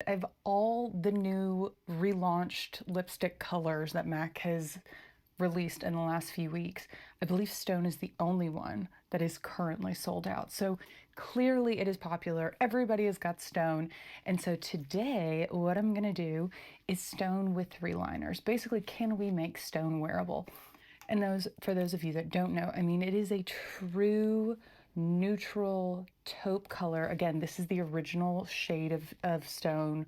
of all the new relaunched lipstick colors that MAC has released in the last few weeks, I believe Stone is the only one that is currently sold out. So clearly it is popular. Everybody has got Stone. And so today, what I'm gonna do is Stone with 3 liners. Basically, can we make Stone wearable? And for those of you that don't know, I mean, it is a true neutral taupe color. Again, this is the original shade of Stone.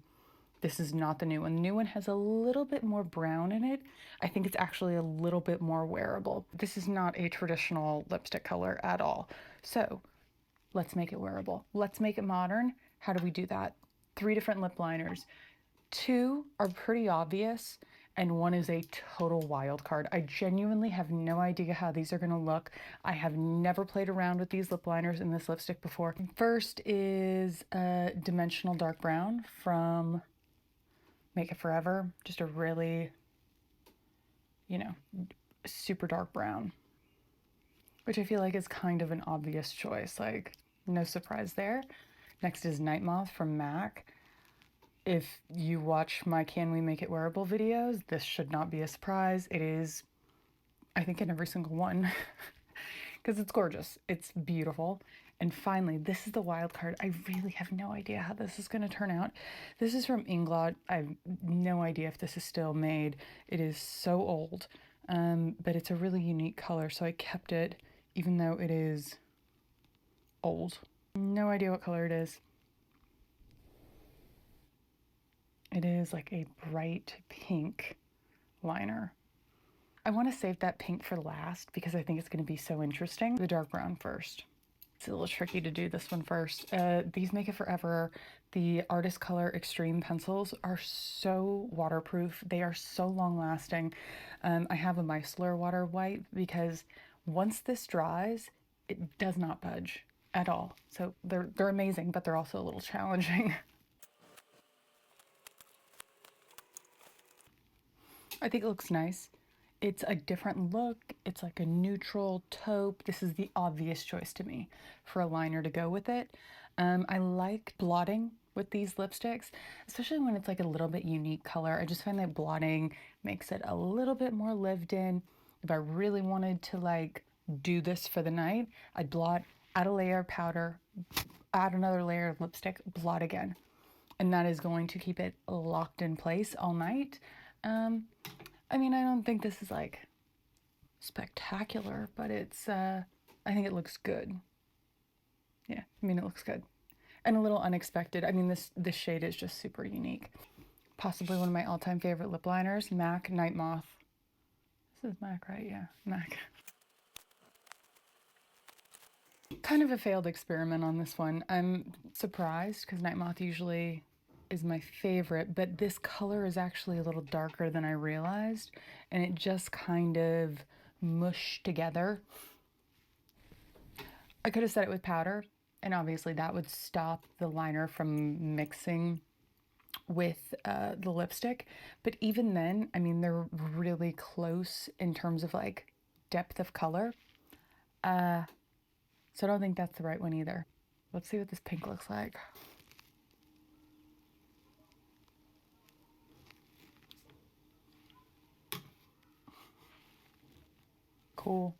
This is not the new one. The new one has a little bit more brown in it. I think it's actually a little bit more wearable. This is not a traditional lipstick color at all. So let's make it wearable. Let's make it modern. How do we do that? 3 different lip liners. 2 are pretty obvious, and 1 is a total wild card. I genuinely have no idea how these are gonna look. I have never played around with these lip liners in this lipstick before. First is a Dimensional Dark Brown from Make It Forever. Just a really, super dark brown, which I feel like is kind of an obvious choice. Like, no surprise there. Next is Night Moth from MAC. If you watch my Can We Make It Wearable videos, this should not be a surprise. It is, I think, in every single one because it's gorgeous. It's beautiful. And finally, this is the wild card. I really have no idea how this is going to turn out. This is from Inglot. I have no idea if this is still made. It is so old, but it's a really unique color, so I kept it even though it is old. No idea what color it is. It is like a bright pink liner. I want to save that pink for last because I think it's going to be so interesting. The dark brown first. It's a little tricky to do this one first. These Make It Forever, the Artist Color Extreme pencils are so waterproof. They are so long lasting. I have a micellar water wipe because once this dries, it does not budge at all. So they're amazing, but they're also a little challenging. I think it looks nice. It's a different look. It's like a neutral taupe. This is the obvious choice to me for a liner to go with it. I like blotting with these lipsticks, especially when it's like a little bit unique color. I just find that blotting makes it a little bit more lived in. If I really wanted to like do this for the night, I'd blot, add a layer of powder, add another layer of lipstick, blot again. And that is going to keep it locked in place all night. I mean, I don't think this is like spectacular, but it's, I think it looks good. Yeah, I mean, it looks good. And a little unexpected. I mean, this shade is just super unique. Possibly one of my all-time favorite lip liners, MAC Night Moth. This is MAC, right? Yeah, MAC. Kind of a failed experiment on this one. I'm surprised because Night Moth usually is my favorite, but this color is actually a little darker than I realized, and it just kind of mushed together. I could have set it with powder, and obviously that would stop the liner from mixing with the lipstick, but even then, I mean, they're really close in terms of like depth of color. So I don't think that's the right one either. Let's see what this pink looks like. Cool.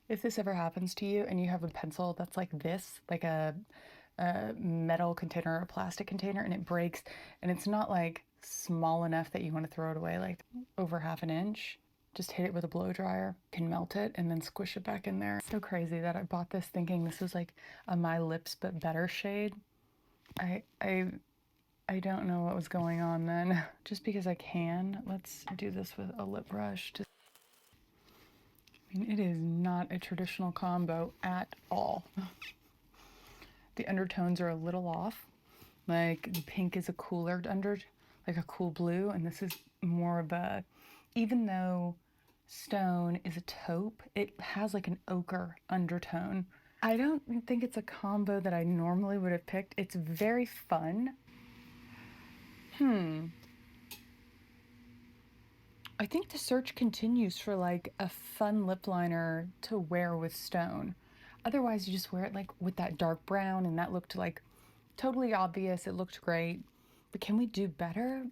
If this ever happens to you and you have a pencil that's like this, like a metal container or a plastic container, and it breaks and it's not like small enough that you want to throw it away, like over 1/2 inch, just hit it with a blow dryer, can melt it and then squish it back in there. It's so crazy that I bought this thinking this was like a My Lips But Better shade. I don't know what was going on then. Just because I can, let's do this with a lip brush. I mean, it is not a traditional combo at all. The undertones are a little off. Like the pink is a cooler like a cool blue, and this is more of a, even though Stone is a taupe, it has like an ochre undertone. I don't think it's a combo that I normally would have picked. It's very fun. I think the search continues for like a fun lip liner to wear with Stone. Otherwise, you just wear it like with that dark brown, and that looked like totally obvious. It looked great. But can we do better?